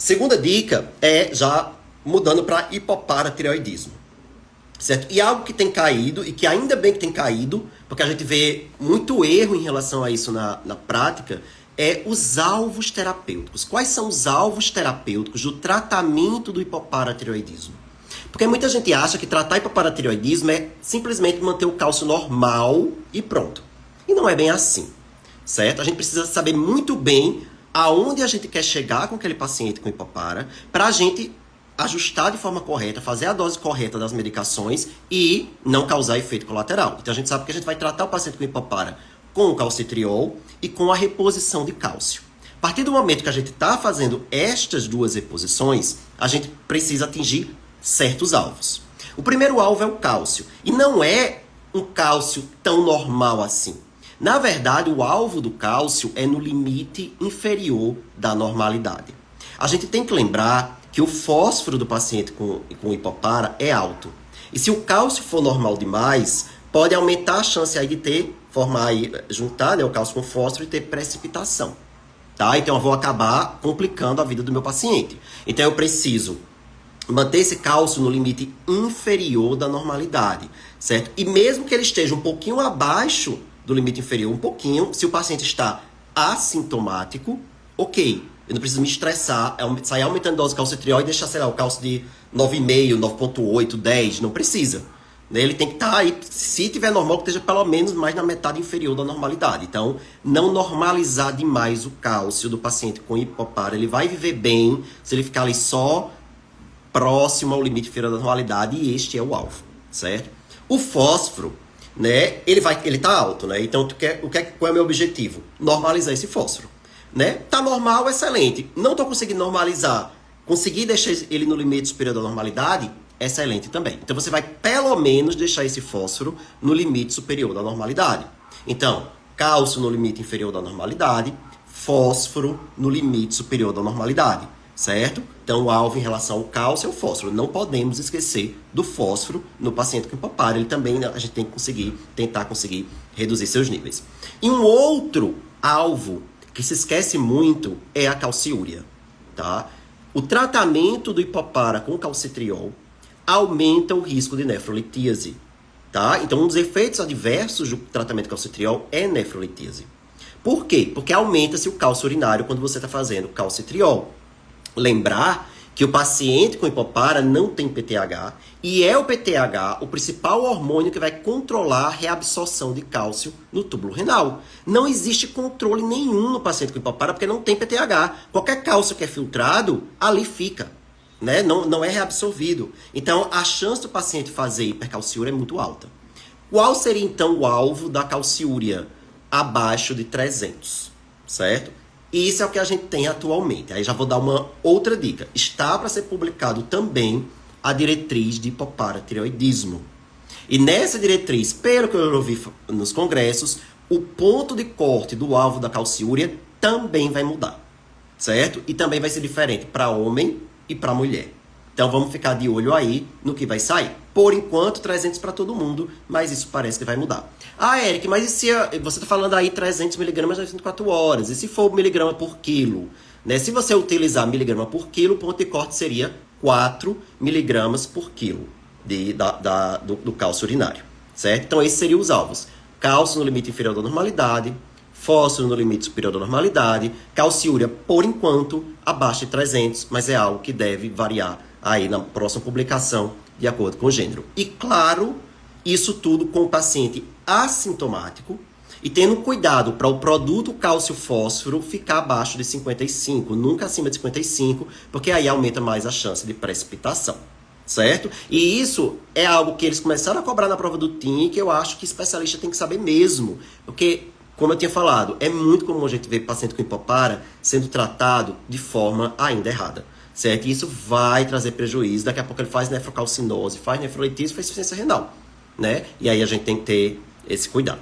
Segunda dica é já mudando para hipoparatireoidismo, certo? E algo que tem caído, e que ainda bem que tem caído, porque a gente vê muito erro em relação a isso na prática, é os alvos terapêuticos. Quais são os alvos terapêuticos do tratamento do hipoparatireoidismo? Porque muita gente acha que tratar hipoparatireoidismo é simplesmente manter o cálcio normal e pronto. E não é bem assim, certo? A gente precisa saber muito bem aonde a gente quer chegar com aquele paciente com hipopara, para a gente ajustar de forma correta, fazer a dose correta das medicações e não causar efeito colateral. Então a gente sabe que a gente vai tratar o paciente com hipopara com o calcitriol e com a reposição de cálcio. A partir do momento que a gente está fazendo estas duas reposições, a gente precisa atingir certos alvos. O primeiro alvo é o cálcio, e não é um cálcio tão normal assim. Na verdade, o alvo do cálcio é no limite inferior da normalidade. A gente tem que lembrar que o fósforo do paciente com hipopara é alto. E se o cálcio for normal demais, pode aumentar a chance aí de juntar, né, o cálcio com o fósforo e ter precipitação. Tá? Então eu vou acabar complicando a vida do meu paciente. Então eu preciso manter esse cálcio no limite inferior da normalidade, certo? E mesmo que ele esteja um pouquinho abaixo do limite inferior, um pouquinho, se o paciente está assintomático, ok, eu não preciso me estressar, sair aumentando a dose de calcitriol e deixar, sei lá, o cálcio de 9,5, 9,8, 10, não precisa. Ele tem que estar aí, se tiver normal, que esteja pelo menos mais na metade inferior da normalidade. Então, não normalizar demais o cálcio do paciente com hipopara. Ele vai viver bem se ele ficar ali só próximo ao limite inferior da normalidade, e este é o alvo, certo? O fósforo, né, ele tá alto, né? Então, qual é o meu objetivo? Normalizar esse fósforo, né? Tá normal, excelente. Não tô conseguindo normalizar, conseguir deixar ele no limite superior da normalidade, excelente também. Então, você vai pelo menos deixar esse fósforo no limite superior da normalidade. Então, cálcio no limite inferior da normalidade, fósforo no limite superior da normalidade, certo? Então, o alvo em relação ao cálcio é o fósforo. Não podemos esquecer do fósforo no paciente com hipopara. Ele também, a gente tem que tentar conseguir reduzir seus níveis. E um outro alvo que se esquece muito é a calciúria, tá? O tratamento do hipopara com calcitriol aumenta o risco de nefrolitíase, tá? Então, um dos efeitos adversos do tratamento com calcitriol é nefrolitíase. Por quê? Porque aumenta-se o cálcio urinário quando você está fazendo calcitriol. Lembrar que o paciente com hipopara não tem PTH, e é o PTH o principal hormônio que vai controlar a reabsorção de cálcio no túbulo renal. Não existe controle nenhum no paciente com hipopara porque não tem PTH. Qualquer cálcio que é filtrado, ali fica, né? Não é reabsorvido. Então, a chance do paciente fazer hipercalciúria é muito alta. Qual seria, então, o alvo da calciúria? Abaixo de 300, certo? E isso é o que a gente tem atualmente. Aí já vou dar uma outra dica. Está para ser publicado também a diretriz de hipoparatireoidismo. E nessa diretriz, pelo que eu ouvi nos congressos, o ponto de corte do alvo da calciúria também vai mudar, certo? E também vai ser diferente para homem e para mulher. Então vamos ficar de olho aí no que vai sair. Por enquanto, 300 para todo mundo, mas isso parece que vai mudar. Ah, Eric, mas e se você está falando aí 300 miligramas nas 24 horas? E se for miligrama por quilo? Né? Se você utilizar miligrama por quilo, o ponto de corte seria 4 miligramas por quilo do cálcio urinário, certo? Então esses seriam os alvos. Cálcio no limite inferior da normalidade, fósforo no limite superior da normalidade, calciúria, por enquanto, abaixo de 300, mas é algo que deve variar aí na próxima publicação, de acordo com o gênero. E claro, isso tudo com o paciente assintomático e tendo cuidado para o produto cálcio-fósforo ficar abaixo de 55, nunca acima de 55, porque aí aumenta mais a chance de precipitação, certo? E isso é algo que eles começaram a cobrar na prova do TIM, que eu acho que especialista tem que saber mesmo, porque, como eu tinha falado, é muito comum a gente ver paciente com hipopara sendo tratado de forma ainda errada, certo? E isso vai trazer prejuízo. Daqui a pouco ele faz nefrocalcinose, faz nefrolitíase, faz insuficiência renal, né? E aí a gente tem que ter esse cuidado.